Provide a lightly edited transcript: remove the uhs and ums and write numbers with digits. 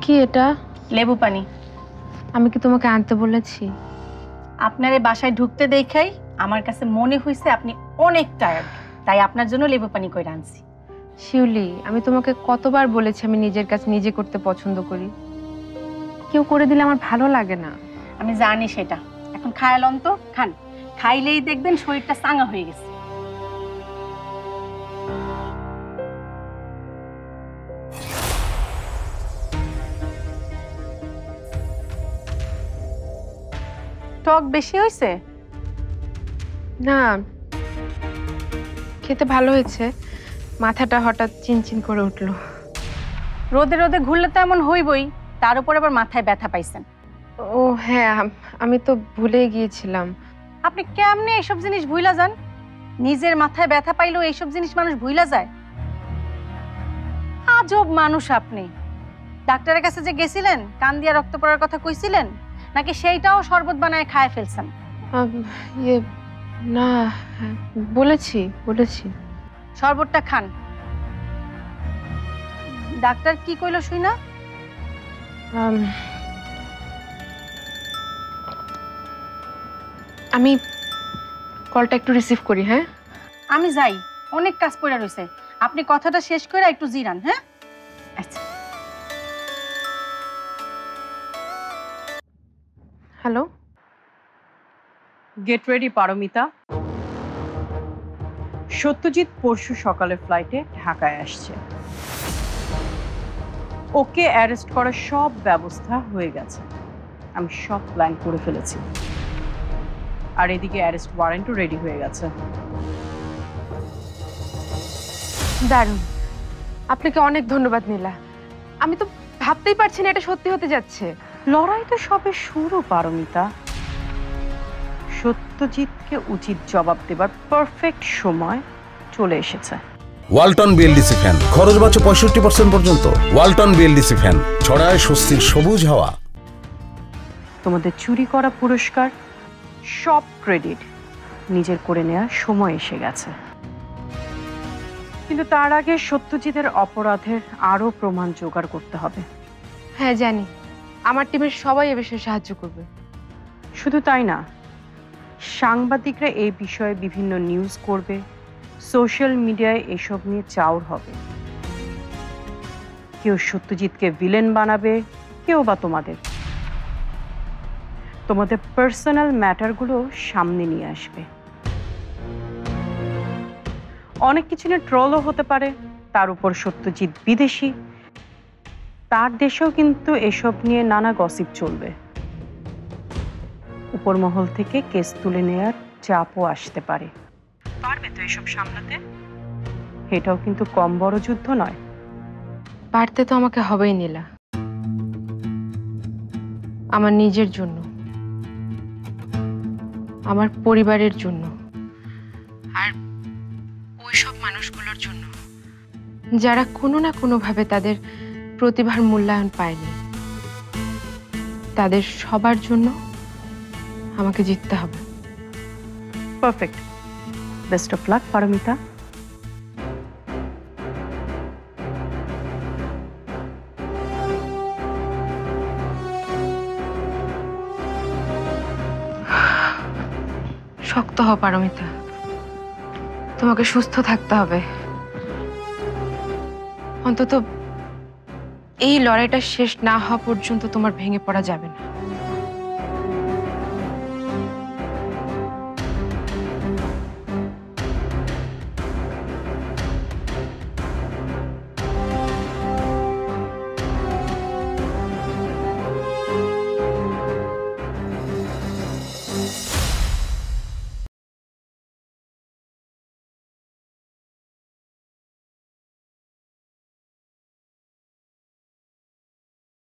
কি এটা? লেবু পানি। আমি কি তোমাকে আনতে বলেছি? আপনারে বাসায় ঢুকতে দেখাই আমার কাছে মনে হয়েছে আপনি অনেক টায়ার্ড, তাই আপনার জন্য লেবু পানি কইরা আনছি। শিউলি, আমি তোমাকে কতবার বলেছি আমি নিজের কাজ নিজে করতে পছন্দ করি। কেউ করে দিলে আমার ভালো লাগে না। আমি জানি সেটা। এখন খায়ালন তো, খান। খাইলেই দেখবেন শরীরটা চাঙ্গা হয়ে গেছে। টক বেশি হয়েছে? না, খেতে ভালো হয়েছে। মাথাটা হঠাৎ চিনচিন করে উঠলো। রোদে রোদে ঘুরলে তো এমন হইবই, তার উপর আবার মাথায় ব্যথা পাইছেন। ও হ্যাঁ, আমি তো ভুলেই গিয়েছিলাম। আপনি কেমনে এইসব জিনিস ভুইলা যান? নিজের মাথায় ব্যথা পাইলেও এইসব জিনিস মানুষ ভুইলা যায়? আজব মানুষ আপনি। ডাক্তারের কাছে যে গেছিলেন, কান দিয়া রক্ত পড়ার কথা কইছিলেন, নাকি সেইটাও শরবত বানায় খায় ফেলছেন? ইয়ে না, হ্যাঁ, বলেছি। শরবতটা খান। ডাক্তার কি কইলো শুই না? আমি কলটা একটু রিসিভ করি। হ্যাঁ, আমি যাই, অনেক কাজ পড়ে রয়েছে। আপনি কথাটা শেষ করে একটু জিরান। হ্যাঁ, আচ্ছা। Hello. Get ready Paramita. Satyajit পরশু সকালের ফ্লাইটে ঢাকায় আসছে। ওকে অ্যারেস্ট করার সব ব্যবস্থা হয়ে গেছে। আমি সব প্ল্যান করে ফেলেছি, আর এদিকে অ্যারেস্ট ওয়ারেন্টও রেডি হয়ে গেছে। দারুণ, আপনাকে অনেক ধন্যবাদ নীলা। আমি তো ভাবতেই পারছি না এটা সত্যি হতে যাচ্ছে। লড়াই তো সবে শুরু পারমিতা। সত্যজিৎকে উচিত জবাব দেবার পারফেক্ট সময় চলে এসেছে। ওয়ালটন বিএলডিসি ফ্যান, খরচ বাঁচে 65% পর্যন্ত। ওয়ালটন বিএলডিসি ফ্যান ছড়ায় স্বস্তির সবুজ হাওয়া। তোমাদের চুরি করা পুরস্কার, সব ক্রেডিট নিজের করে নেওয়ার সময় এসে গেছে। কিন্তু তার আগে সত্যজিতের অপরাধের আরো প্রমাণ জোগাড় করতে হবে। হ্যাঁ জানি, আমার টিমের সবাই এ বিষয়ে সাহায্য করবে। শুধু তাই না, সাংবাদিকরা এই বিষয়ে বিভিন্ন নিউজ করবে, সোশ্যাল মিডিয়ায় এসব নিয়ে চাউর হবে। কেউ সত্যজিৎকে ভিলেন বানাবে, কেউ বা তোমাদের পার্সোনাল ম্যাটারগুলো সামনে নিয়ে আসবে। অনেক কিছু নিয়ে ট্রলও হতে পারে। তার উপর সত্যজিৎ বিদেশি, তার দেশেও কিন্তু এসব নিয়ে নানা গসিপ চলবে। উপর মহল থেকে কেস তুলে নেয়ার চাপও আসতে পারে। পারবে তো এসব সামলাতে? এটাও কিন্তু কম বড় যুদ্ধ নয়। পারতে তো আমাকে হবেই নীলা, আমার নিজের জন্য, আমার পরিবারের জন্য, আর ওইসব মানুষগুলোর জন্য যারা কোনো না কোনোভাবে তাদের প্রতিভার মূল্যায়ন পায়নি। তাদের সবার জন্য আমাকে জিততে হবে। Perfect. Best of luck Paramita. শক্ত হও পারমিতা, তোমাকে সুস্থ থাকতে হবে। অন্তত এই লড়াইটা শেষ না হওয়া পর্যন্ত তোমার ভেঙে পড়া যাবে না।